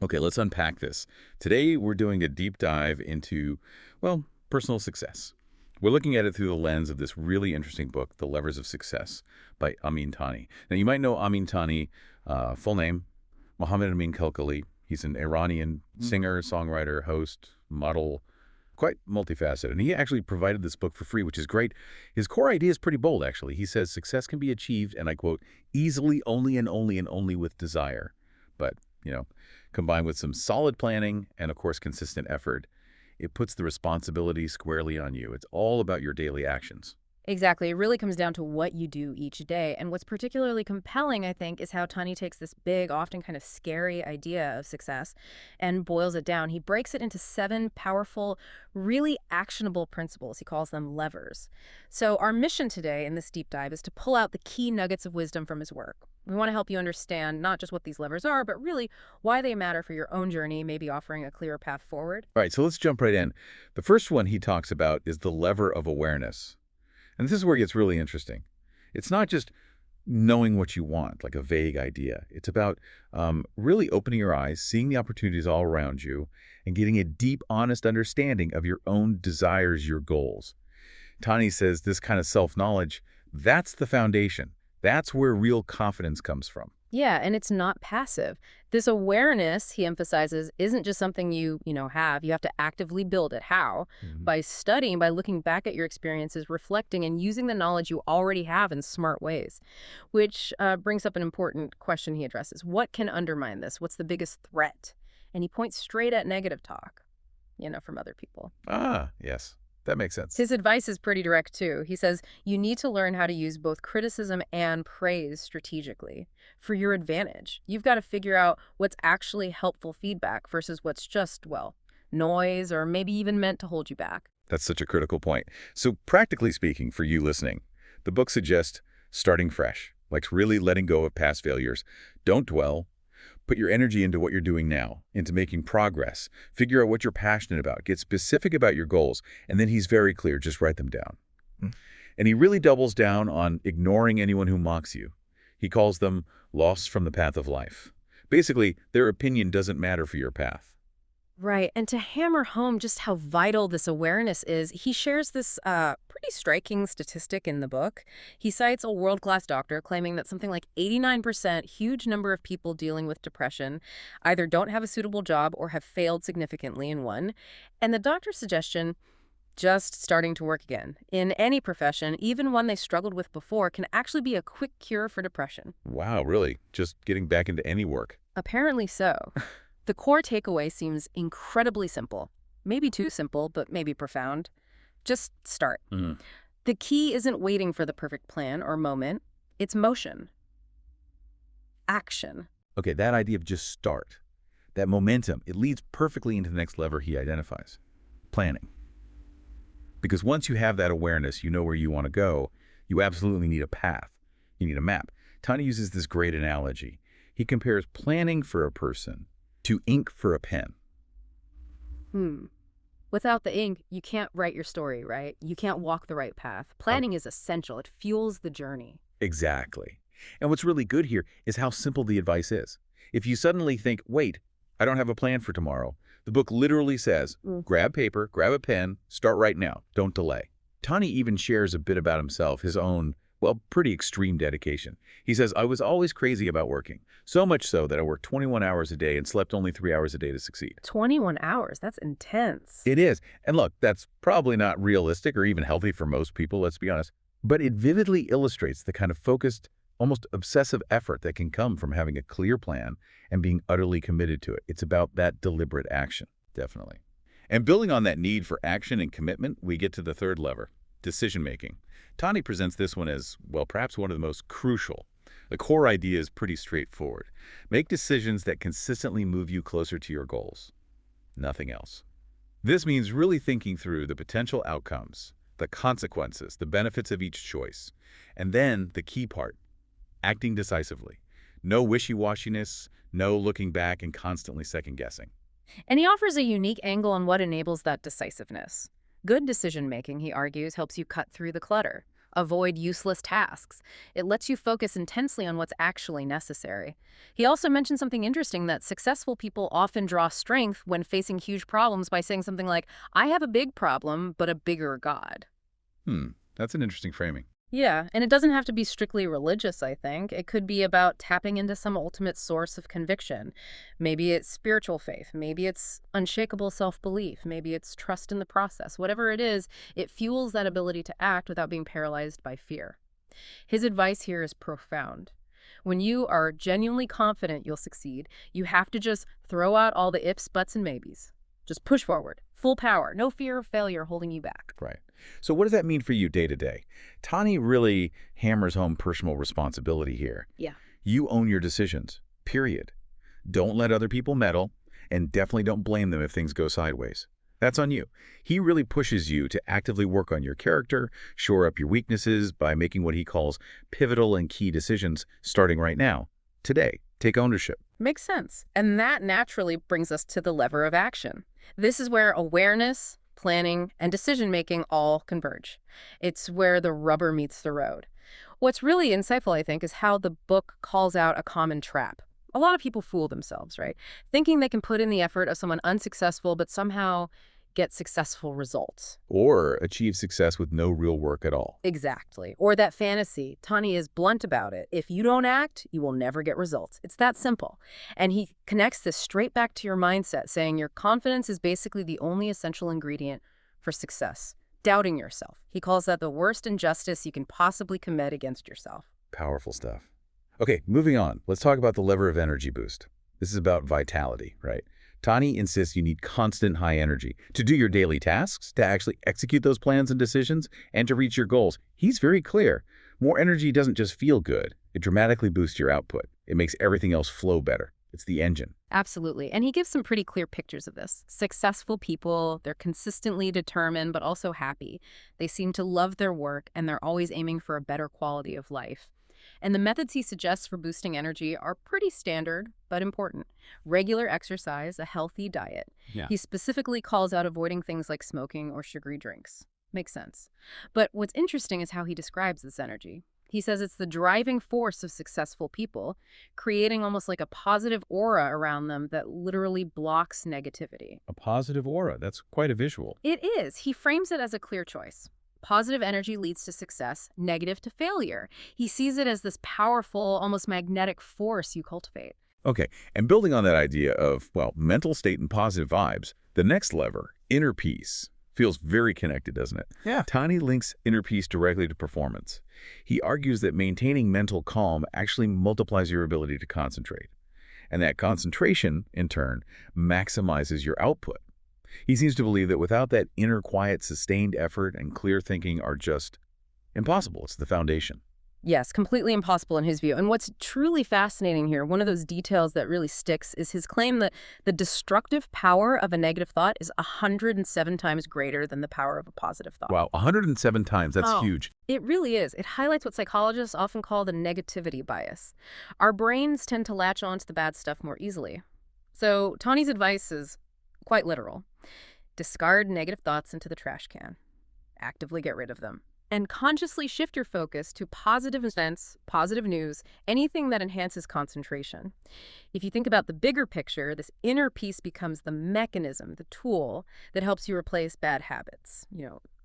Okay, let's unpack this. Today, we're doing a deep dive into, well, personal success. We're looking at it through the lens of this really interesting book, The Levers of Success by Amin Tani. Now, you might know Amin Tani, full name, Mohammed Amin Kalkali. He's an Iranian singer, songwriter, host, model, quite multifaceted. And he actually provided this book for free, which is great. His core idea is pretty bold, actually. He says success can be achieved, and I quote, easily, only with desire. But, you know, combined with some solid planning and, of course, consistent effort, it puts the responsibility squarely on you. It's all about your daily actions. Exactly. It really comes down to what you do each day. And what's particularly compelling, I think, is how Tani takes this big, often kind of scary idea of success and boils it down. He breaks it into 7 powerful, really actionable principles. He calls them levers. So our mission today in this deep dive is to pull out the key nuggets of wisdom from his work. We want to help you understand not just what these levers are, but really why they matter for your own journey, maybe offering a clearer path forward. All right, so let's jump right in. The first one he talks about is the lever of awareness. And this is where it gets really interesting. It's not just knowing what you want, like a vague idea. It's about really opening your eyes, seeing the opportunities all around you, and getting a deep, honest understanding of your own desires, your goals. Tani says this kind of self-knowledge, that's the foundation. That's where real confidence comes from. Yeah, and it's not passive. This awareness, he emphasizes, isn't just something you have. You have to actively build it. How? Mhm. By studying, by looking back at your experiences, reflecting, and using the knowledge you already have in smart ways. Which brings up an important question he addresses. What can undermine this? What's the biggest threat? And he points straight at negative talk, from other people. Ah, yes, that makes sense. His advice is pretty direct, too. He says, you need to learn how to use both criticism and praise strategically for your advantage. You've got to figure out what's actually helpful feedback versus what's just, well, noise or maybe even meant to hold you back. That's such a critical point. So practically speaking, for you listening, the book suggests starting fresh, like really letting go of past failures. Don't dwell. Put your energy into what you're doing now, into making progress. Figure out what you're passionate about. Get specific about your goals. And then he's very clear. Just write them down. Mm. And he really doubles down on ignoring anyone who mocks you. He calls them lost from the path of life. Basically, their opinion doesn't matter for your path. Right. And to hammer home just how vital this awareness is, he shares this pretty striking statistic in the book. He cites a world-class doctor claiming that something like 89%, huge number of people dealing with depression, either don't have a suitable job or have failed significantly in one. And the doctor's suggestion, just starting to work again, in any profession, even one they struggled with before, can actually be a quick cure for depression. Wow, really? Just getting back into any work. Apparently so. The core takeaway seems incredibly simple. Maybe too simple, but maybe profound. Just start. Mhm. The key isn't waiting for the perfect plan or moment. It's motion. Action. Okay, that idea of just start, that momentum, it leads perfectly into the next lever he identifies, planning. Because once you have that awareness, you know where you want to go, you absolutely need a path. You need a map. Tani uses this great analogy. He compares planning for a person to ink for a pen. Without the ink, you can't write your story, right? You can't walk the right path. Planning is essential. It fuels the journey. Exactly. And what's really good here is how simple the advice is. If you suddenly think, wait, I don't have a plan for tomorrow, the book literally says, grab paper, grab a pen, start right now, don't delay. Tani even shares a bit about himself, his own, well, pretty extreme dedication. He says, I was always crazy about working, so much so that I worked 21 hours a day and slept only 3 hours a day to succeed. 21 hours. That's intense. It is. And look, that's probably not realistic or even healthy for most people, let's be honest. But it vividly illustrates the kind of focused, almost obsessive effort that can come from having a clear plan and being utterly committed to it. It's about that deliberate action, definitely. And building on that need for action and commitment, we get to the third lever, decision-making. Tani presents this one as, well, perhaps one of the most crucial. The core idea is pretty straightforward. Make decisions that consistently move you closer to your goals. Nothing else. This means really thinking through the potential outcomes, the consequences, the benefits of each choice. And then the key part, acting decisively. No wishy-washiness, no looking back and constantly second-guessing. And he offers a unique angle on what enables that decisiveness. Good decision-making, he argues, helps you cut through the clutter. Avoid useless tasks. It lets you focus intensely on what's actually necessary. He also mentioned something interesting that successful people often draw strength when facing huge problems by saying something like, I have a big problem, but a bigger God. That's an interesting framing. Yeah, and it doesn't have to be strictly religious, I think. It could be about tapping into some ultimate source of conviction. Maybe it's spiritual faith. Maybe it's unshakable self-belief. Maybe it's trust in the process. Whatever it is, it fuels that ability to act without being paralyzed by fear. His advice here is profound. When you are genuinely confident you'll succeed, you have to just throw out all the ifs, buts, and maybes. Just push forward. Full power. No fear of failure holding you back. Right. So what does that mean for you day to day? Tani really hammers home personal responsibility here. Yeah. You own your decisions, period. Don't let other people meddle, and definitely don't blame them if things go sideways. That's on you. He really pushes you to actively work on your character, shore up your weaknesses by making what he calls pivotal and key decisions starting right now. Today, take ownership. Makes sense. And that naturally brings us to the lever of action. This is where awareness, planning, and decision-making all converge. It's where the rubber meets the road. What's really insightful, I think, is how the book calls out a common trap. A lot of people fool themselves, right? Thinking they can put in the effort of someone unsuccessful but somehow get successful results. Or achieve success with no real work at all. Exactly. Or that fantasy. Tani is blunt about it. If you don't act, you will never get results. It's that simple. And he connects this straight back to your mindset, saying your confidence is basically the only essential ingredient for success. Doubting yourself. He calls that the worst injustice you can possibly commit against yourself. Powerful stuff. Okay, moving on. Let's talk about the lever of energy boost. This is about vitality, right? Tani insists you need constant high energy to do your daily tasks, to actually execute those plans and decisions, and to reach your goals. He's very clear. More energy doesn't just feel good. It dramatically boosts your output. It makes everything else flow better. It's the engine. Absolutely. And he gives some pretty clear pictures of this. Successful people, they're consistently determined but also happy. They seem to love their work and they're always aiming for a better quality of life. And the methods he suggests for boosting energy are pretty standard, but important. Regular exercise, a healthy diet. Yeah. He specifically calls out avoiding things like smoking or sugary drinks. Makes sense. But what's interesting is how he describes this energy. He says it's the driving force of successful people, creating almost like a positive aura around them that literally blocks negativity. A positive aura. That's quite a visual. It is. He frames it as a clear choice. Positive energy leads to success, negative to failure. He sees it as this powerful, almost magnetic force you cultivate. Okay, and building on that idea of, well, mental state and positive vibes, the next lever, inner peace, feels very connected, doesn't it? Yeah. Tani links inner peace directly to performance. He argues that maintaining mental calm actually multiplies your ability to concentrate. And that concentration, in turn, maximizes your output. He seems to believe that without that inner quiet, sustained effort and clear thinking are just impossible. It's the foundation. Yes, completely impossible in his view. And what's truly fascinating here, one of those details that really sticks, is his claim that the destructive power of a negative thought is 107 times greater than the power of a positive thought. Wow, 107 times. That's huge. It really is. It highlights what psychologists often call the negativity bias. Our brains tend to latch on to the bad stuff more easily. So Tani's advice is quite literal. Discard negative thoughts into the trash can. Actively get rid of them. And consciously shift your focus to positive events, positive news, anything that enhances concentration. If you think about the bigger picture, this inner peace becomes the mechanism, the tool that helps you replace bad habits.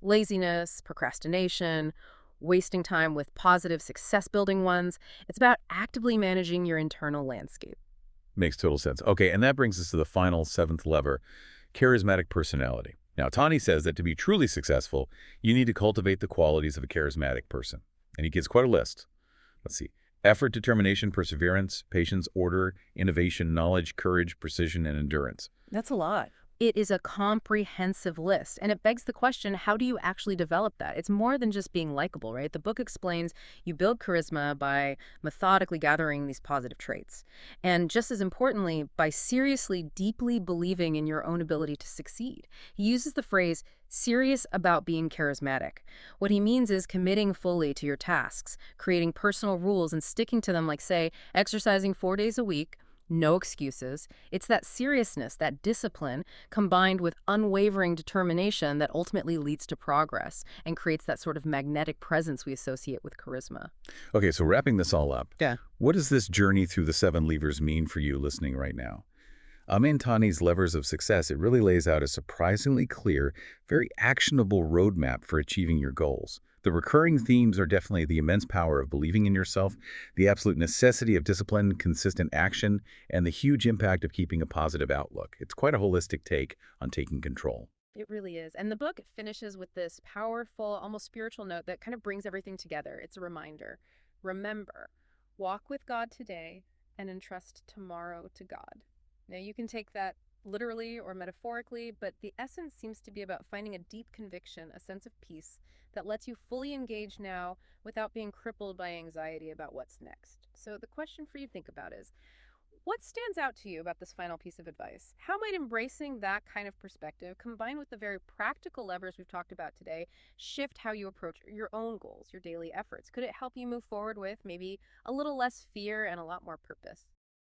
Laziness, procrastination, wasting time with positive success-building ones. It's about actively managing your internal landscape. Makes total sense. Okay, and that brings us to the final seventh lever, charismatic personality. Now, Tani says that to be truly successful, you need to cultivate the qualities of a charismatic person. And he gives quite a list. Let's see. Effort, determination, perseverance, patience, order, innovation, knowledge, courage, precision, and endurance. That's a lot. It is a comprehensive list, and it begs the question, how do you actually develop that? It's more than just being likable, right? The book explains you build charisma by methodically gathering these positive traits. And just as importantly, by seriously, deeply believing in your own ability to succeed. He uses the phrase, serious about being charismatic. What he means is committing fully to your tasks, creating personal rules and sticking to them, like, say, exercising 4 days a week, No excuses. It's that seriousness, that discipline, combined with unwavering determination that ultimately leads to progress and creates that sort of magnetic presence we associate with charisma. Okay, so wrapping this all up, Yeah. what does this journey through the seven levers mean for you listening right now? Amin Tani's Levers of Success, it really lays out a surprisingly clear, very actionable roadmap for achieving your goals. The recurring themes are definitely the immense power of believing in yourself, the absolute necessity of discipline, consistent action, and the huge impact of keeping a positive outlook. It's quite a holistic take on taking control. It really is. And the book finishes with this powerful, almost spiritual note that kind of brings everything together. It's a reminder. Remember, walk with God today and entrust tomorrow to God. Now, you can take that literally or metaphorically, but the essence seems to be about finding a deep conviction, a sense of peace that lets you fully engage now without being crippled by anxiety about what's next. So, the question for you to think about is, what stands out to you about this final piece of advice? How might embracing that kind of perspective, combined with the very practical levers we've talked about today, shift how you approach your own goals, your daily efforts? Could it help you move forward with maybe a little less fear and a lot more purpose?